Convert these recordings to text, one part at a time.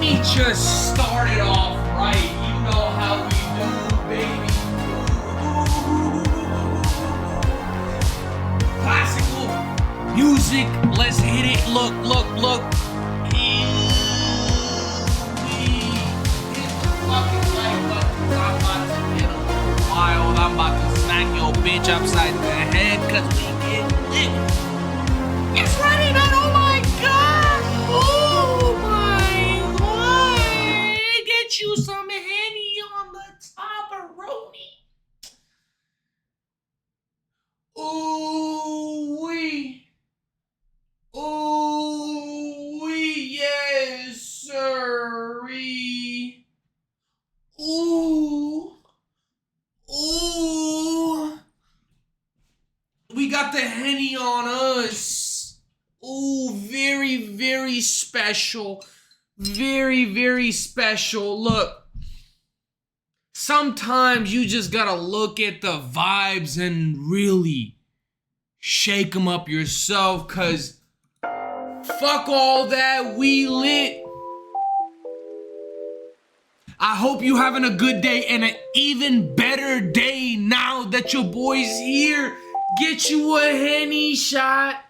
me just start it off right. You know how we do, baby. Classical music. Let's hit it. Look. I'm about to smack your bitch upside the head cause we get lit. It's ready, man. Oh my god. Oh my god. Get you some Henny on the top-a-roni. Ooh wee. Ooh wee. Yes, sirree. Ooh. Ooh, we got the Henny on us. Ooh, very, very special. Very, very special. Look, sometimes you just gotta look at the vibes and really shake them up yourself, cause fuck all that, we lit. I hope you having a good day and an even better day now that your boy's here. Get you a Henny shot.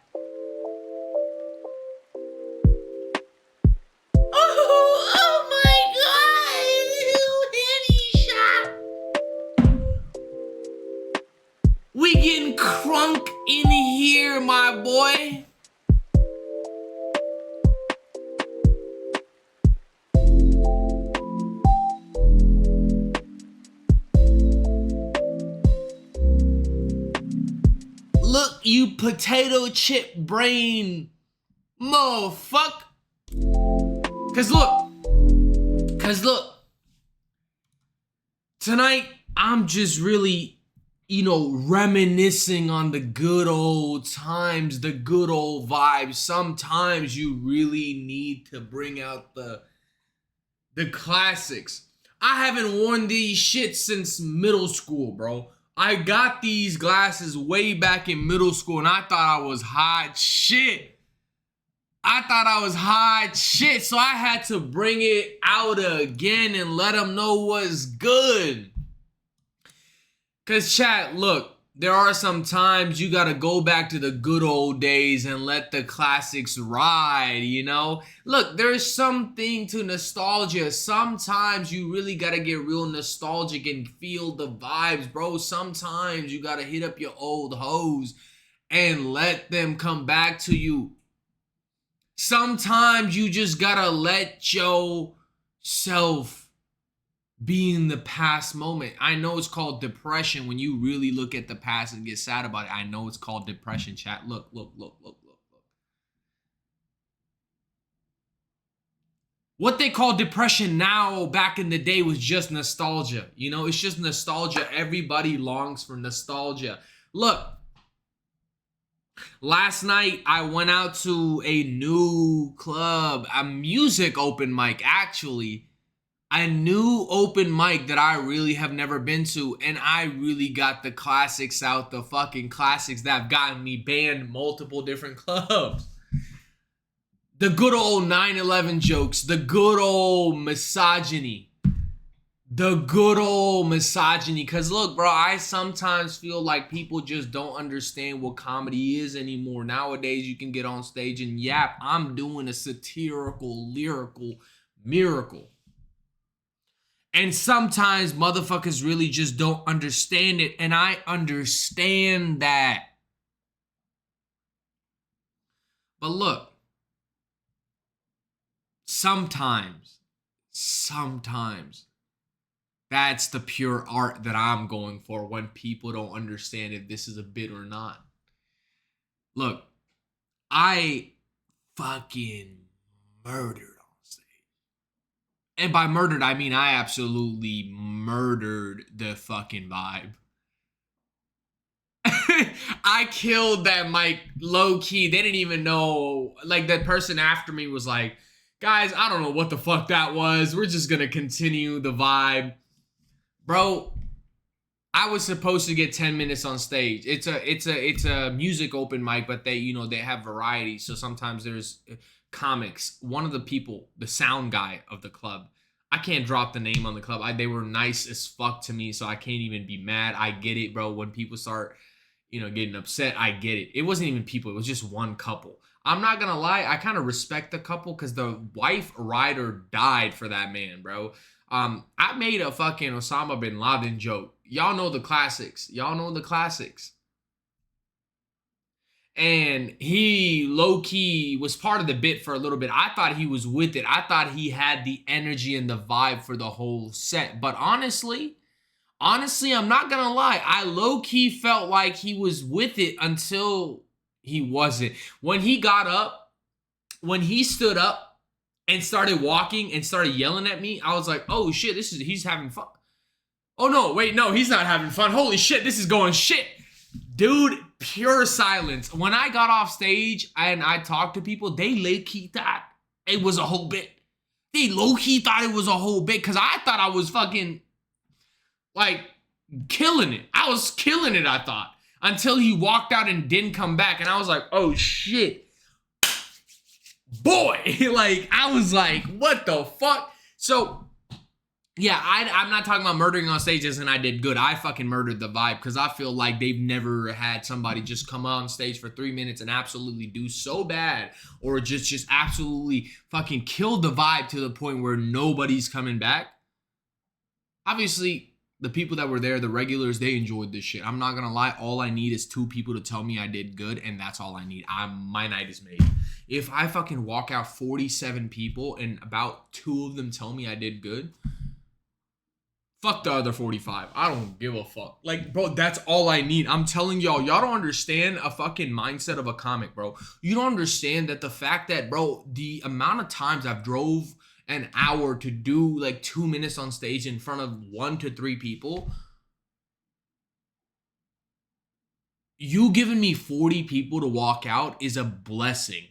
Oh my God, Henny shot. We getting crunk in here, my boy. Look, you potato chip brain motherfucker. Cause look, tonight I'm just really, reminiscing on the good old times, the good old vibes. Sometimes you really need to bring out the classics. I haven't worn these shit since middle school, bro. I got these glasses way back in middle school and I thought I was hot shit. So I had to bring it out again and let them know what's good. Cause chat, look, there are some times you gotta go back to the good old days and let the classics ride, Look, there's something to nostalgia. Sometimes you really gotta get real nostalgic and feel the vibes, bro. Sometimes you gotta hit up your old hoes and let them come back to you. Sometimes you just gotta let yourself be in the past moment. I know it's called depression when you really look at the past and get sad about it. I know it's called depression, chat. Look. What they call depression now, back in the day, was just nostalgia. It's just nostalgia. Everybody longs for nostalgia. Look, last night I went out to a new club, a music open mic, actually. A new open mic that I really have never been to, and I really got the classics out, the fucking classics that have gotten me banned multiple different clubs. The good old 9/11 jokes, the good old misogyny. Because look, bro, I sometimes feel like people just don't understand what comedy is anymore. Nowadays, you can get on stage and yap, I'm doing a satirical, lyrical miracle. And sometimes motherfuckers really just don't understand it. And I understand that. But look, sometimes, that's the pure art that I'm going for when people don't understand if this is a bit or not. Look, I fucking murdered. And by murdered, I mean I absolutely murdered the fucking vibe. I killed that mic low-key. They didn't even know. Like, that person after me was like, guys, I don't know what the fuck that was. We're just gonna continue the vibe. Bro, I was supposed to get 10 minutes on stage. It's a music open mic, but they have variety. So sometimes there's comics, one of the people, the sound guy of the club, I can't drop the name on the club. They were nice as fuck to me, so I can't even be mad. I get it, bro. When people start, getting upset, I get it. It wasn't even people. It was just one couple. I'm not gonna lie. I kind of respect the couple because the wife ride or died for that man, bro. I made a fucking Osama bin Laden joke. Y'all know the classics. Y'all know the classics. And he low-key was part of the bit for a little bit. I thought he was with it. I thought he had the energy and the vibe for the whole set. But honestly, I'm not gonna lie. I low-key felt like he was with it until he wasn't. When he got up, when he stood up and started walking and started yelling at me, I was like, oh shit, he's having fun. Oh no, wait, no, he's not having fun. Holy shit, this is going shit. Dude, pure silence. When I got off stage and I talked to people, they low-key thought it was a whole bit. They low-key thought it was a whole bit because I thought I was fucking, like, killing it. I was killing it, I thought. Until he walked out and didn't come back. And I was like, oh, shit. Boy. Like, I was like, what the fuck? So, yeah, I'm not talking about murdering on stages and I did good. I fucking murdered the vibe because I feel like they've never had somebody just come on stage for 3 minutes and absolutely do so bad or just absolutely fucking kill the vibe to the point where nobody's coming back. Obviously, the people that were there, the regulars, they enjoyed this shit. I'm not gonna lie. All I need is 2 people to tell me I did good, and that's all I need. My night is made. If I fucking walk out 47 people and about 2 of them tell me I did good, fuck the other 45. I don't give a fuck. Like, bro, that's all I need. I'm telling y'all don't understand a fucking mindset of a comic, bro. You don't understand that the fact that, bro, the amount of times I've drove an hour to do like 2 minutes on stage in front of 1 to 3 people. You giving me 40 people to walk out is a blessing.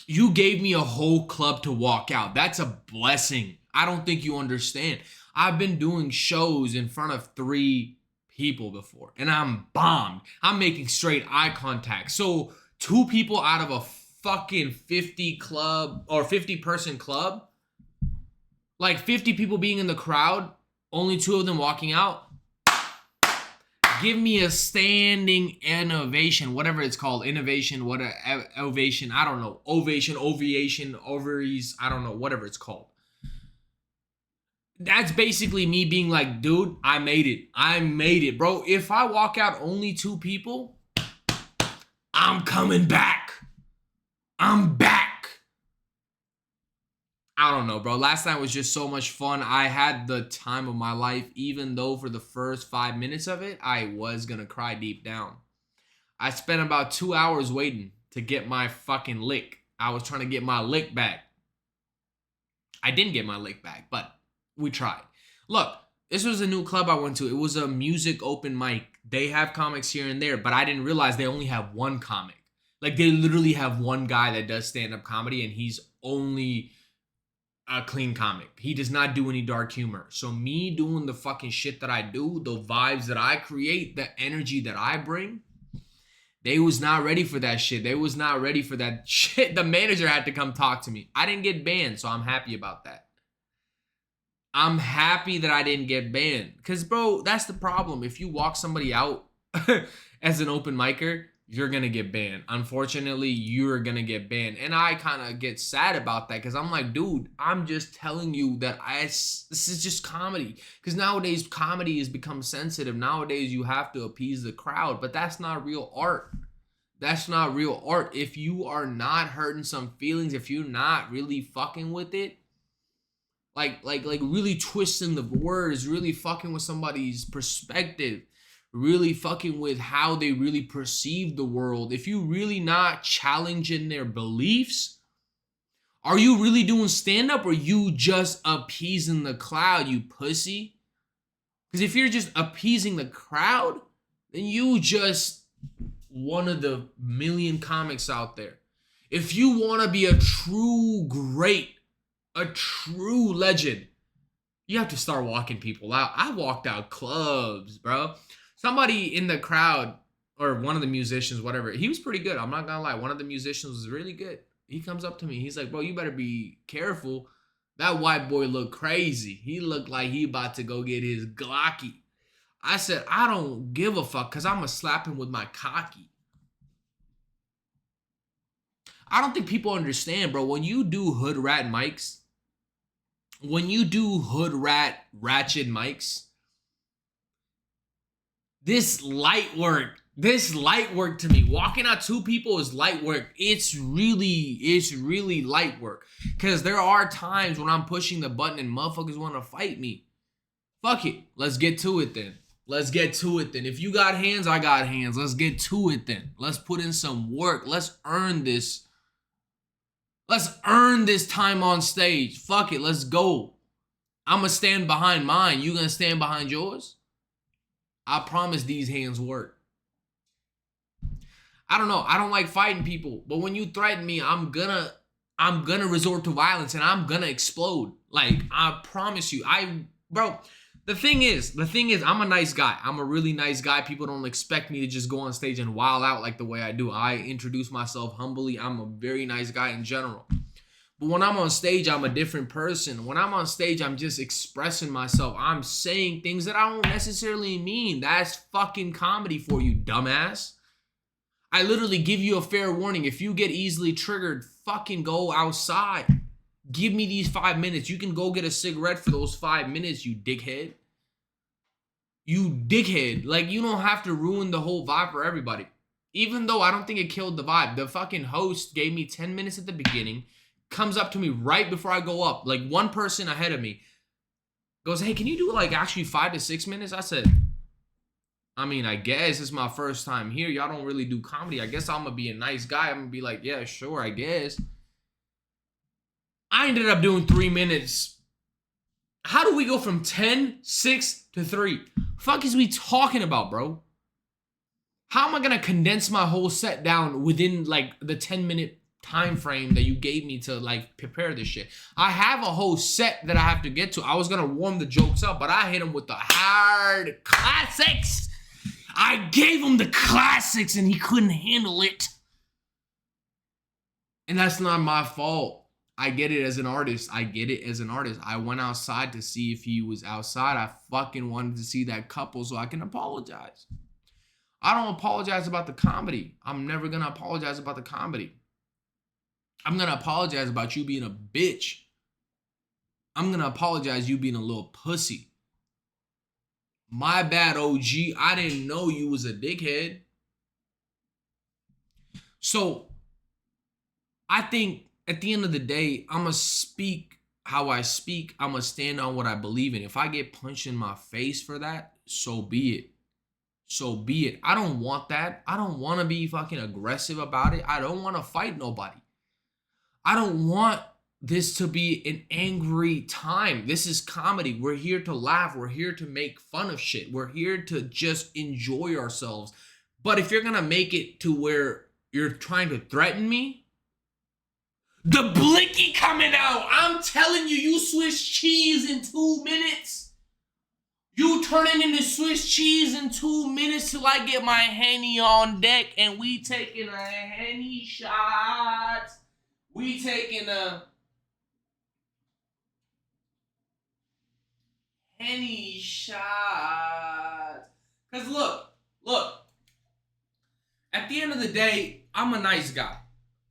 You gave me a whole club to walk out. That's a blessing. I don't think you understand. I've been doing shows in front of 3 people before and I'm bombed. I'm making straight eye contact. So 2 people out of a fucking 50 club or 50 person club, like 50 people being in the crowd, only 2 of them walking out. Give me a standing innovation, whatever it's called, innovation, what a ovation, I don't know, ovation, ovation, ovaries, I don't know, whatever it's called. That's basically me being like, dude, I made it, bro. If I walk out only 2 people, I'm coming back. I'm back. I don't know, bro. Last night was just so much fun. I had the time of my life, even though for the first 5 minutes of it, I was gonna cry deep down. I spent about 2 hours waiting to get my fucking lick. I was trying to get my lick back. I didn't get my lick back, but we tried. Look, this was a new club I went to. It was a music open mic. They have comics here and there, but I didn't realize they only have 1 comic. Like, they literally have 1 guy that does stand-up comedy, and he's only a clean comic. He does not do any dark humor. So me doing the fucking shit that I do, the vibes that I create, the energy that I bring, they was not ready for that shit. They was not ready for that shit. The manager had to come talk to me. I didn't get banned, so I'm happy about that. I'm happy that I didn't get banned. Because, bro, that's the problem. If you walk somebody out as an open micer, you're going to get banned. Unfortunately, you're going to get banned. And I kind of get sad about that because I'm like, dude, I'm just telling you that this is just comedy. Because nowadays, comedy has become sensitive. Nowadays, you have to appease the crowd. But that's not real art. That's not real art. If you are not hurting some feelings, if you're not really fucking with it, like really twisting the words, really fucking with somebody's perspective, really fucking with how they really perceive the world, if you really not challenging their beliefs, are you really doing stand-up or you just appeasing the crowd, you pussy? Because if you're just appeasing the crowd, then you just one of the million comics out there. If you want to be a true great, a true legend, you have to start walking people out. I walked out clubs, bro. Somebody in the crowd or one of the musicians, whatever. He was pretty good. I'm not gonna lie. One of the musicians was really good. He comes up to me. He's like, bro, you better be careful. That white boy looked crazy. He looked like he about to go get his Glocky. I said, I don't give a fuck because I'm going to slap him with my cocky. I don't think people understand, bro. When you do hood rat mics, ratchet mics, this light work to me. Walking out two people is light work. It's really light work. Because there are times when I'm pushing the button and motherfuckers want to fight me. Fuck it. Let's get to it then. If you got hands, I got hands. Let's get to it then. Let's put in some work. Let's earn this. Let's earn this time on stage. Fuck it. Let's go. I'm going to stand behind mine. You going to stand behind yours? I promise these hands work. I don't know. I don't like fighting people. But when you threaten me, I'm gonna resort to violence and I'm gonna explode. Like, I promise you. Bro, the thing is, I'm a nice guy. I'm a really nice guy. People don't expect me to just go on stage and wild out like the way I do. I introduce myself humbly. I'm a very nice guy in general. But when I'm on stage, I'm a different person. When I'm on stage, I'm just expressing myself. I'm saying things that I don't necessarily mean. That's fucking comedy for you, dumbass. I literally give you a fair warning. If you get easily triggered, fucking go outside. Give me these 5 minutes. You can go get a cigarette for those 5 minutes, you dickhead. You dickhead. Like, you don't have to ruin the whole vibe for everybody. Even though I don't think it killed the vibe. The fucking host gave me 10 minutes at the beginning. Comes up to me right before I go up. Like, one person ahead of me goes, hey, can you do like actually 5 to 6 minutes? I said, I mean, I guess it's my first time here. Y'all don't really do comedy. I guess I'm going to be a nice guy. I'm going to be like, yeah, sure, I guess. I ended up doing 3 minutes. How do we go from 10, 6 to 3? Fuck is we talking about, bro? How am I going to condense my whole set down within like the 10-minute time frame that you gave me to like prepare this shit? I have a whole set that I have to get to. I was going to warm the jokes up, but I hit him with the hard classics. I gave him the classics and he couldn't handle it. And that's not my fault. I get it as an artist. I went outside to see if he was outside. I fucking wanted to see that couple so I can apologize. I don't apologize about the comedy. I'm never going to apologize about the comedy. I'm going to apologize about you being a bitch. I'm going to apologize you being a little pussy. My bad, OG. I didn't know you was a dickhead. So, I think at the end of the day, I'm going to speak how I speak. I'm going to stand on what I believe in. If I get punched in my face for that, so be it. So be it. I don't want that. I don't want to be fucking aggressive about it. I don't want to fight nobody. I don't want this to be an angry time. This is comedy. We're here to laugh. We're here to make fun of shit. We're here to just enjoy ourselves. But if you're going to make it to where you're trying to threaten me, the blicky coming out. I'm telling you, you Swiss cheese in 2 minutes. You turning into Swiss cheese in 2 minutes till I get my Henny on deck and we taking a Henny shot. We taking a Henny shot. Because look. At the end of the day, I'm a nice guy.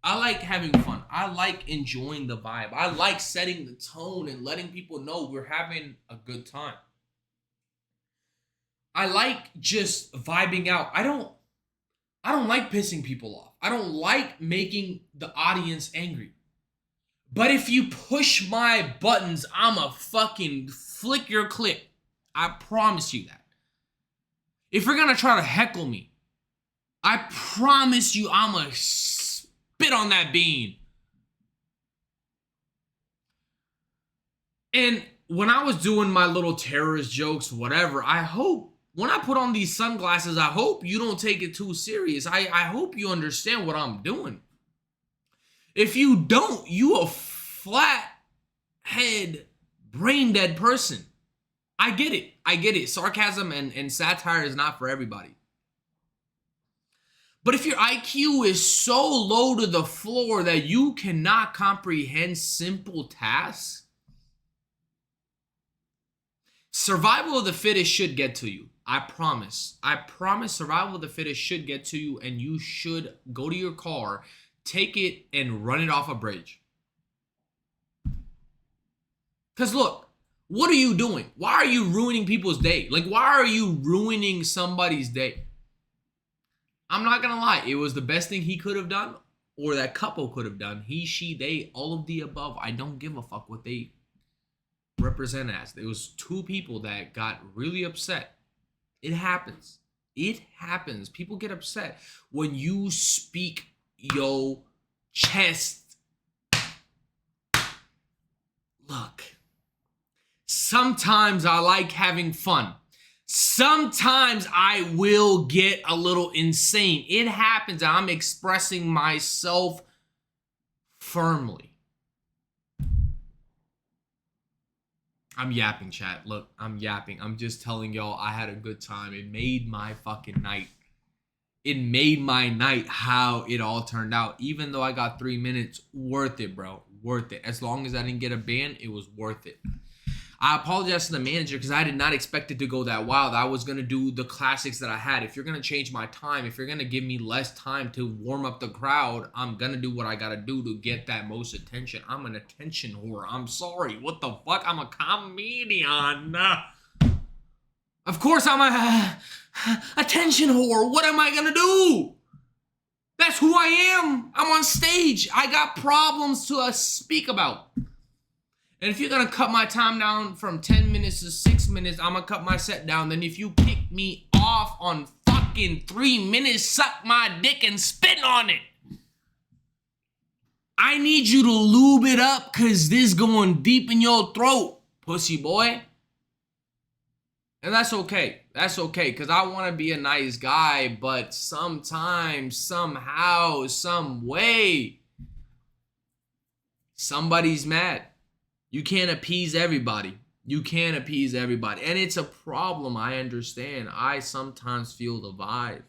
I like having fun. I like enjoying the vibe. I like setting the tone and letting people know we're having a good time. I like just vibing out. I don't like pissing people off. I don't like making the audience angry. But if you push my buttons, I'ma fucking flick your clip. I promise you that. If you're gonna try to heckle me, I promise you I'ma spit on that bean. And when I was doing my little terrorist jokes, whatever, I hope when I put on these sunglasses, I hope you don't take it too serious. I hope you understand what I'm doing. If you don't, you a flat head, brain dead person. I get it. Sarcasm and satire is not for everybody. But if your IQ is so low to the floor that you cannot comprehend simple tasks, survival of the fittest should get to you. I promise. I promise survival of the fittest should get to you, and you should go to your car, take it, and run it off a bridge. Because look, what are you doing? Why are you ruining people's day? Like, why are you ruining somebody's day? I'm not gonna lie, it was the best thing he could have done, or that couple could have done. He, she, they, all of the above. I don't give a fuck what they represent as. There was two people that got really upset. It happens. It happens. People get upset when you speak your chest. Look, sometimes I like having fun. Sometimes I will get a little insane. It happens. I'm expressing myself firmly. I'm yapping, chat. Look, I'm yapping. I'm just telling y'all I had a good time. It made my fucking night. It made my night how it all turned out. Even though I got 3 minutes, worth it, bro. Worth it. As long as I didn't get a ban, it was worth it. I apologize to the manager because I did not expect it to go that wild. I was going to do the classics that I had. If you're going to change my time, if you're going to give me less time to warm up the crowd, I'm going to do what I got to do to get that most attention. I'm an attention whore. I'm sorry. What the fuck? I'm a comedian. Of course I'm a attention whore. What am I going to do? That's who I am. I'm on stage. I got problems to speak about. And if you're going to cut my time down from 10 minutes to 6 minutes, I'm going to cut my set down. Then if you kick me off on fucking 3 minutes, suck my dick and spit on it. I need you to lube it up because this going deep in your throat, pussy boy. And that's okay. That's okay because I want to be a nice guy, but sometimes, somehow, some way, somebody's mad. You can't appease everybody. You can't appease everybody. And it's a problem, I understand. I sometimes feel the vibe.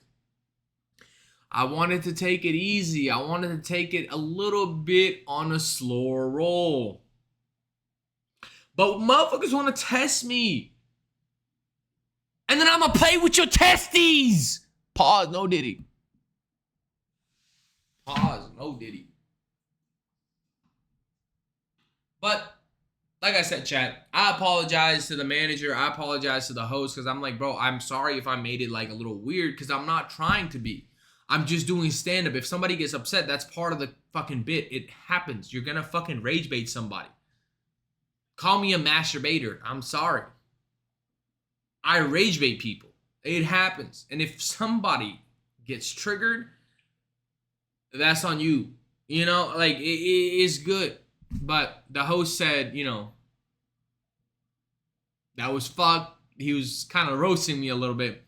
I wanted to take it easy. I wanted to take it a little bit on a slower roll. But motherfuckers want to test me. And then I'm going to play with your testes. Pause, no diddy. Pause, no diddy. But like I said, chat, I apologize to the manager. I apologize to the host because I'm like, bro, I'm sorry if I made it like a little weird because I'm not trying to be. I'm just doing stand-up. If somebody gets upset, that's part of the fucking bit. It happens. You're going to fucking rage bait somebody. Call me a masturbator. I'm sorry. I rage bait people. It happens. And if somebody gets triggered, that's on you. You know, like, it's good. But the host said, you know, that was fucked. He was kind of roasting me a little bit.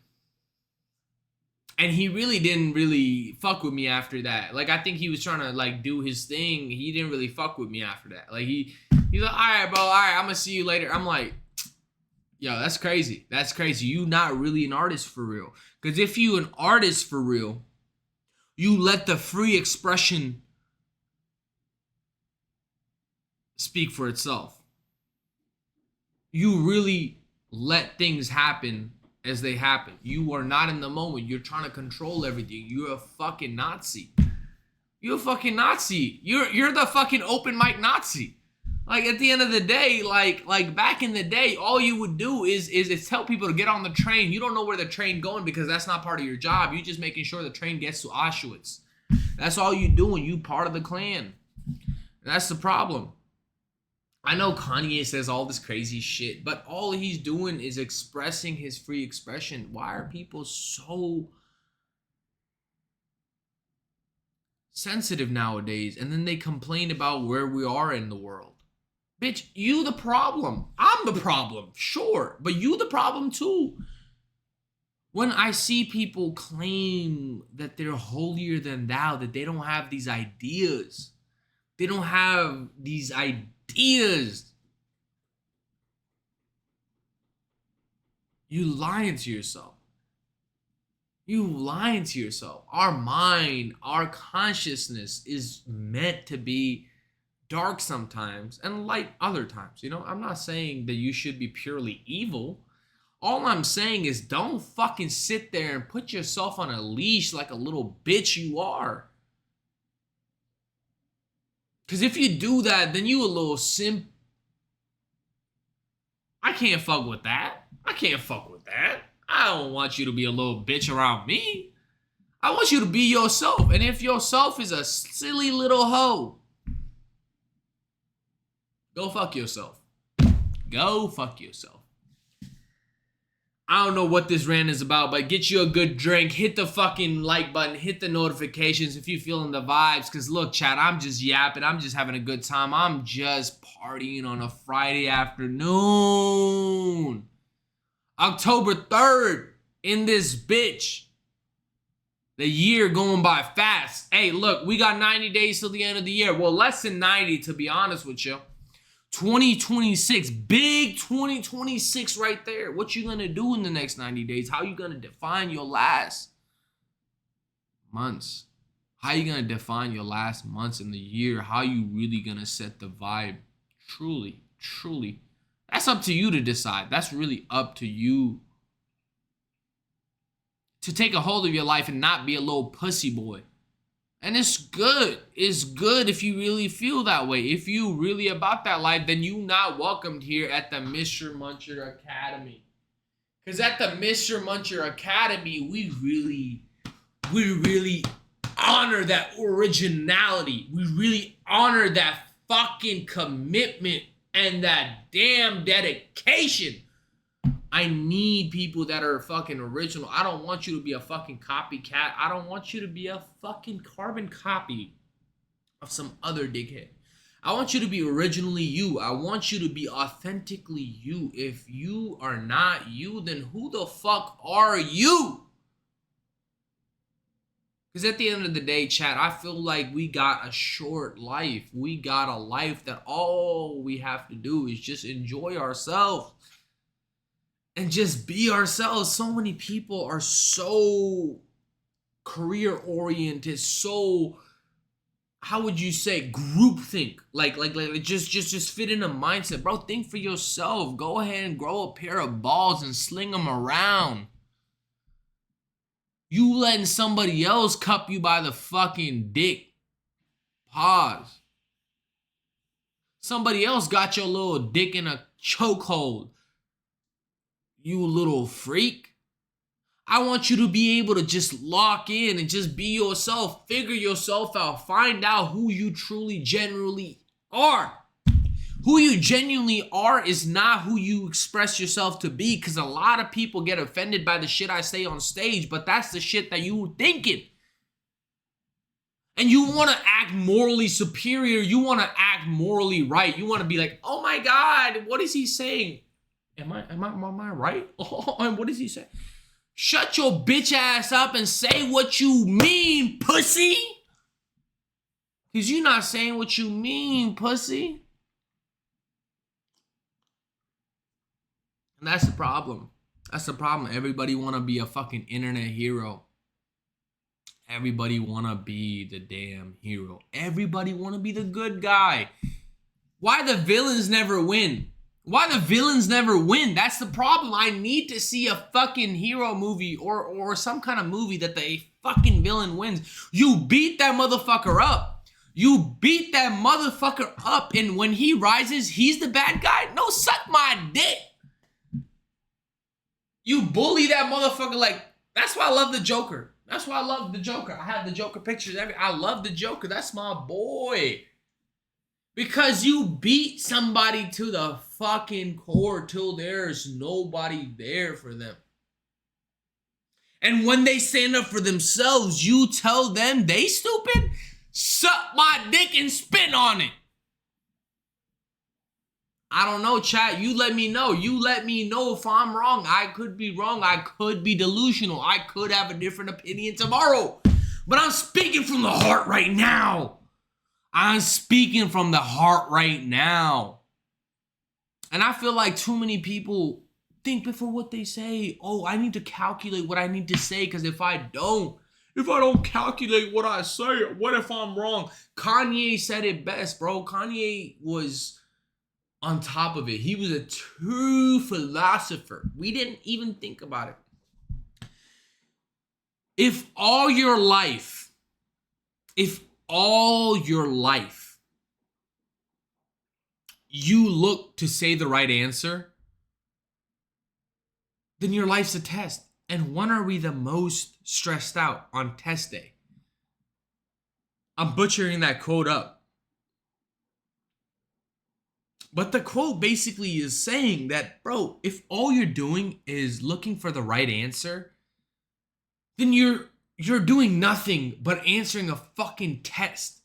And he really didn't really fuck with me after that. Like, I think he was trying to, like, do his thing. He didn't really fuck with me after that. Like, he's like, all right, bro, all right, I'm going to see you later. I'm like, yo, that's crazy. That's crazy. You not really an artist for real. Because if you an artist for real, you let the free expression speak for itself. You really let things happen as they happen. You are not in the moment. You're trying to control everything. You're a fucking Nazi. You're a fucking Nazi. You're the fucking open mic Nazi. Like, at the end of the day, like back in the day, all you would do is tell people to get on the train. You don't know where the train going because that's not part of your job. You're just making sure the train gets to Auschwitz. That's all you doing. You part of the Klan. And that's the problem. I know Kanye says all this crazy shit, but all he's doing is expressing his free expression. Why are people so sensitive nowadays? And then they complain about where we are in the world. Bitch, you the problem. I'm the problem, sure, but you the problem too. When I see people claim that they're holier than thou, that they don't have these ideas, they don't have these ideas. You lying to yourself. You lying to yourself. Our mind, our consciousness is meant to be dark sometimes and light other times. You know, I'm not saying that you should be purely evil. All I'm saying is don't fucking sit there and put yourself on a leash like a little bitch you are. Because if you do that, then you a little simp. I can't fuck with that. I can't fuck with that. I don't want you to be a little bitch around me. I want you to be yourself. And if yourself is a silly little hoe, go fuck yourself. Go fuck yourself. I don't know what this rant is about, but get you a good drink. Hit the fucking like button. Hit the notifications if you're feeling the vibes. Because look, chat, I'm just yapping. I'm just having a good time. I'm just partying on a Friday afternoon. October 3rd in this bitch. The year going by fast. Hey, look, we got 90 days till the end of the year. Well, less than 90 to be honest with you. 2026, big 2026 right there. What you gonna do in the next 90 days? How you gonna define your last months? How you gonna define your last months in the year? How you really gonna set the vibe? Truly, truly. That's up to you to decide. That's really up to you to take a hold of your life and not be a little pussy boy. And it's good. It's good if you really feel that way. If you really about that life, then you not welcomed here at the Mr. Muncher Academy. Because at the Mr. Muncher Academy, we really honor that originality. We really honor that fucking commitment and that damn dedication. I need people that are fucking original. I don't want you to be a fucking copycat. I don't want you to be a fucking carbon copy of some other dickhead. I want you to be originally you. I want you to be authentically you. If you are not you, then who the fuck are you? Because at the end of the day, chat, I feel like we got a short life. We got a life that all we have to do is just enjoy ourselves. And just be ourselves. So many people are so career oriented, so how would you say groupthink? Like just fit in a mindset. Bro, think for yourself. Go ahead and grow a pair of balls and sling them around. You letting somebody else cup you by the fucking dick. Pause. Somebody else got your little dick in a chokehold. You little freak. I want you to be able to just lock in and just be yourself. Figure yourself out. Find out who you truly, genuinely are. Who you genuinely are is not who you express yourself to be. Because a lot of people get offended by the shit I say on stage. But that's the shit that you thinking. And you want to act morally superior. You want to act morally right. You want to be like, oh my God, what is he saying? Am I right? Oh, what does he say? Shut your bitch ass up and say what you mean, pussy. Because you're not saying what you mean, pussy. And that's the problem. That's the problem. Everybody want to be a fucking internet hero. Everybody want to be the damn hero. Everybody want to be the good guy. Why the villains never win? Why the villains never win? That's the problem. I need to see a fucking hero movie or some kind of movie that the fucking villain wins. You beat that motherfucker up. You beat that motherfucker up, and when he rises, he's the bad guy? No, suck my dick. You bully that motherfucker like, that's why I love the Joker. That's why I love the Joker. I have the Joker pictures. I love the Joker. That's my boy. Because you beat somebody to the fucking core till there's nobody there for them. And when they stand up for themselves, you tell them they stupid? Suck my dick and spit on it. I don't know, chat. You let me know. You let me know if I'm wrong. I could be wrong. I could be delusional. I could have a different opinion tomorrow. But I'm speaking from the heart right now. I'm speaking from the heart right now. And I feel like too many people think before what they say. Oh, I need to calculate what I need to say, because if I don't calculate what I say, what if I'm wrong? Kanye said it best, bro. Kanye was on top of it. He was a true philosopher. We didn't even think about it. If all your life you look to say the right answer, then your life's a test. And when are we the most stressed out? On test day. I'm butchering that quote up. But the quote basically is saying that, bro, if all you're doing is looking for the right answer, then you're doing nothing but answering a fucking test.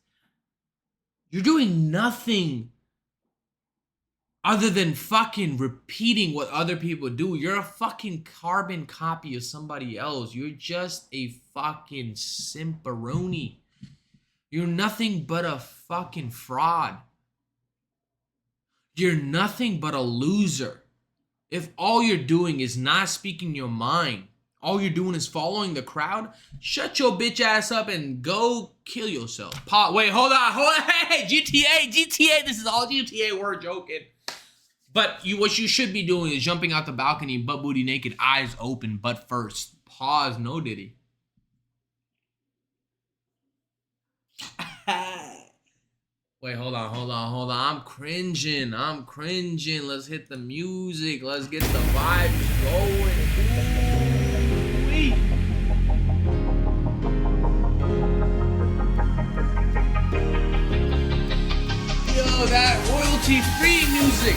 You're doing nothing other than fucking repeating what other people do. You're a fucking carbon copy of somebody else. You're just a fucking simperoni. You're nothing but a fucking fraud. You're nothing but a loser. If all you're doing is not speaking your mind, all you're doing is following the crowd, shut your bitch ass up and go kill yourself. Wait, hold on. Hey, GTA, this is all GTA, we're joking. But what you should be doing is jumping out the balcony, butt booty naked, eyes open, butt first. Pause, no diddy. Wait, hold on. I'm cringing. Let's hit the music. Let's get the vibes going. Ooh-wee. Yo, that royalty-free music.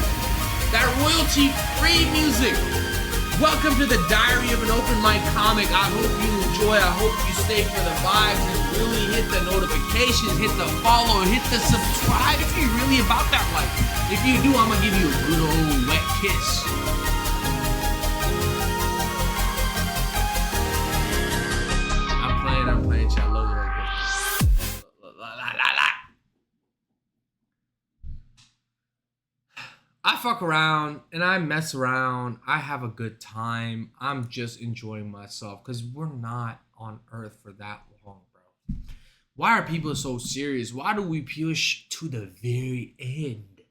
Welcome to the Diary of an Open Mic Comic. I hope you enjoy. I hope you stay for the vibes and really hit the notifications, hit the follow, hit the subscribe if you're really about that life. If you do, I'm gonna give you a good old wet kiss. I'm playing, chat. Load right quick. I fuck around and I mess around. I have a good time. I'm just enjoying myself because we're not on earth for that long, bro. Why are people so serious? Why do we push to the very end?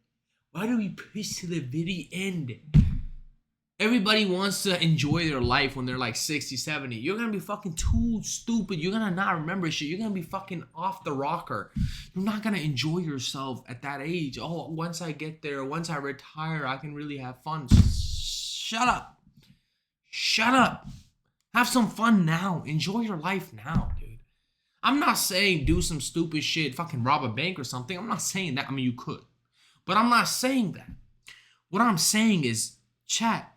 Everybody wants to enjoy their life when they're like 60, 70. You're going to be fucking too stupid. You're going to not remember shit. You're going to be fucking off the rocker. You're not going to enjoy yourself at that age. Oh, once I get there, once I retire, I can really have fun. Shut up. Have some fun now. Enjoy your life now, dude. I'm not saying do some stupid shit, fucking rob a bank or something. I'm not saying that. I mean, you could. But I'm not saying that. What I'm saying is, chat.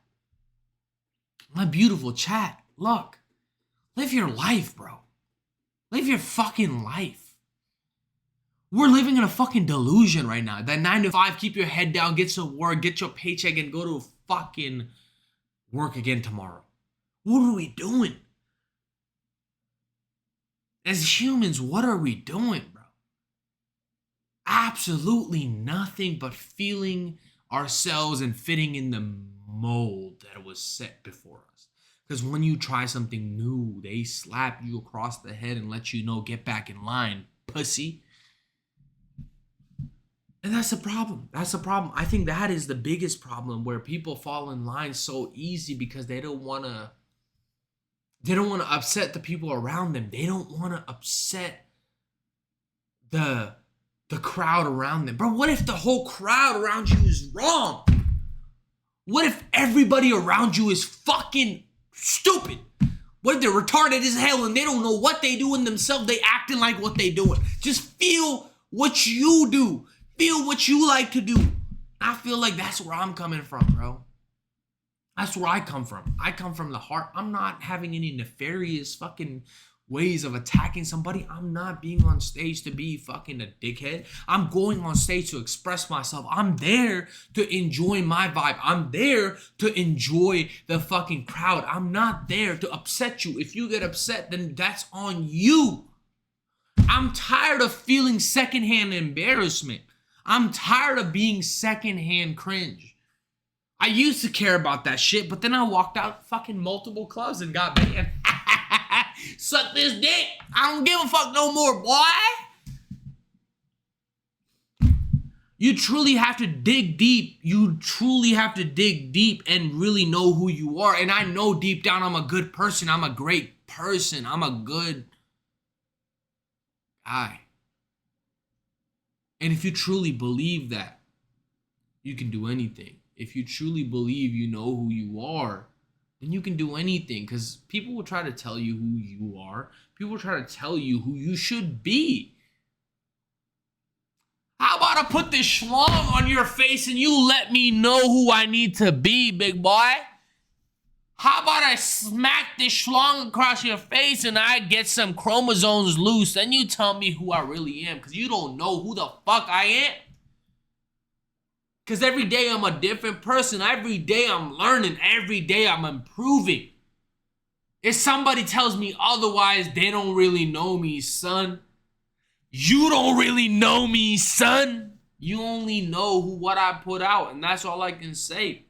My beautiful chat, look, live your life, bro. Live your fucking life. We're living in a fucking delusion right now. That 9 to 5, keep your head down, get to work, get your paycheck, and go to fucking work again tomorrow. What are we doing? As humans, what are we doing, bro? Absolutely nothing but feeling ourselves and fitting in the mold that was set before us. Because when you try something new, they slap you across the head and let you know, get back in line, pussy. And that's the problem. I think that is the biggest problem, where people fall in line so easy because they don't want to upset the people around them. They don't want to upset the crowd around them. Bro, what if the whole crowd around you is wrong? What if everybody around you is fucking stupid? What if they're retarded as hell and they don't know what they doing themselves? They acting like what they doing. Just feel what you do. Feel what you like to do. I feel like that's where I'm coming from, bro. That's where I come from. I come from the heart. I'm not having any nefarious fucking ways of attacking somebody. I'm not being on stage to be fucking a dickhead. I'm going on stage to express myself. I'm there to enjoy my vibe. I'm there to enjoy the fucking crowd. I'm not there to upset you. If you get upset, then that's on you. I'm tired of feeling secondhand embarrassment. I'm tired of being secondhand cringe. I used to care about that shit, but then I walked out fucking multiple clubs and got banned. Suck this dick. I don't give a fuck no more, boy. You truly have to dig deep. You truly have to dig deep and really know who you are. And I know deep down I'm a good person. I'm a great person. I'm a good guy. And if you truly believe that, you can do anything. If you truly believe you know who you are, then you can do anything. Because people will try to tell you who you are. People will try to tell you who you should be. How about I put this schlong on your face and you let me know who I need to be, big boy? How about I smack this schlong across your face and I get some chromosomes loose and you tell me who I really am? Because you don't know who the fuck I am. Because every day I'm a different person. Every day I'm learning. Every day I'm improving. If somebody tells me otherwise, they don't really know me, son. You don't really know me, son. You only know what I put out, and that's all I can say.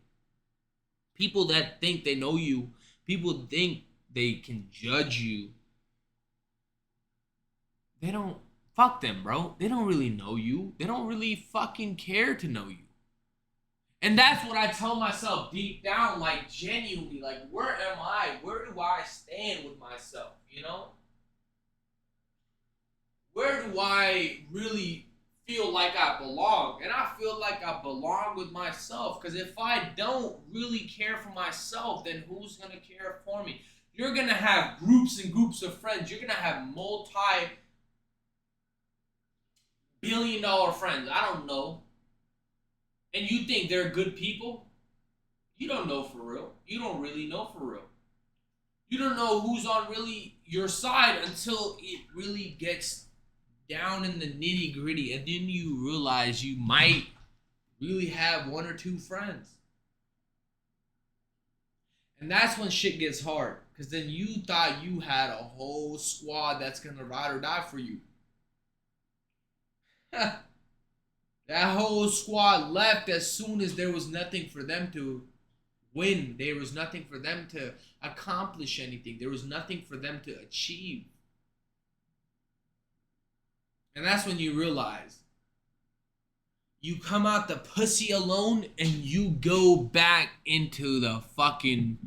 People that think they know you, people think they can judge you. They don't, fuck them, bro. They don't really know you. They don't really fucking care to know you. And that's what I tell myself deep down, like genuinely, like where am I? Where do I stand with myself, you know? Where do I really feel like I belong? And I feel like I belong with myself. Because if I don't really care for myself, then who's going to care for me? You're going to have groups and groups of friends. You're going to have multi-billion-dollar friends. I don't know. And you think they're good people? You don't know for real. You don't really know for real. You don't know who's on really your side until it really gets down in the nitty gritty, and then you realize you might really have one or two friends. And that's when shit gets hard, because then you thought you had a whole squad that's gonna ride or die for you. That whole squad left as soon as there was nothing for them to win. There was nothing for them to accomplish anything. There was nothing for them to achieve. And that's when you realize you come out the pussy alone and you go back into the fucking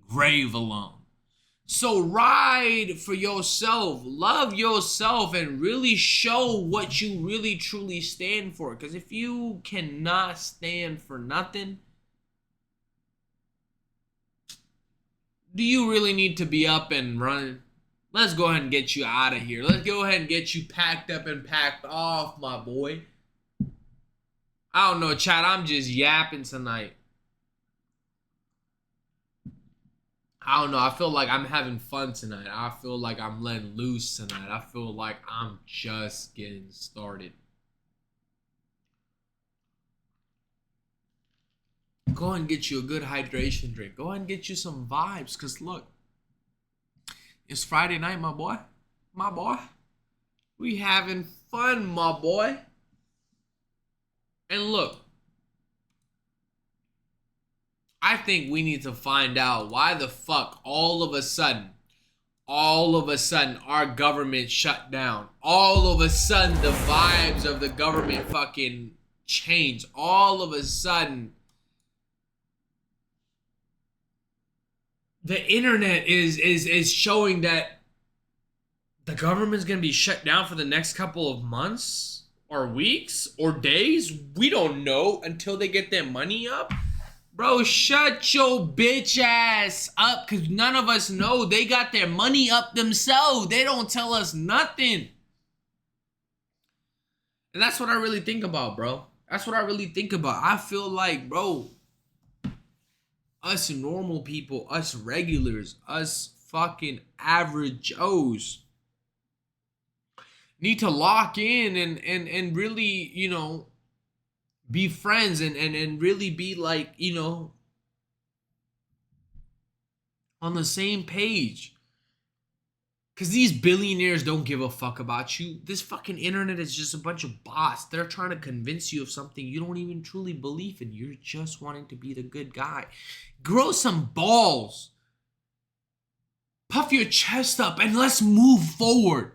grave alone. So ride for yourself, love yourself, and really show what you really truly stand for. Because if you cannot stand for nothing, do you really need to be up and running? Let's go ahead and get you out of here. Let's go ahead and get you packed up and packed off, my boy. I don't know, chat. I'm just yapping tonight. I don't know. I feel like I'm having fun tonight. I feel like I'm letting loose tonight. I feel like I'm just getting started. Go ahead and get you a good hydration drink. Go ahead and get you some vibes. Because look, it's Friday night, my boy. My boy. We having fun, my boy. And look, I think we need to find out why the fuck all of a sudden, our government shut down. All of a sudden, the vibes of the government fucking changed. All of a sudden, the internet is showing that the government's gonna be shut down for the next couple of months or weeks or days. We don't know until they get their money up. Bro, shut your bitch ass up, because none of us know. They got their money up themselves. They don't tell us nothing. And that's what I really think about, bro. That's what I really think about. I feel like, bro, us normal people, us regulars, us fucking average Joes need to lock in and really, you know, be friends and really be like, you know, on the same page. Because these billionaires don't give a fuck about you. This fucking internet is just a bunch of bots. They're trying to convince you of something you don't even truly believe in. You're just wanting to be the good guy. Grow some balls. Puff your chest up and let's move forward.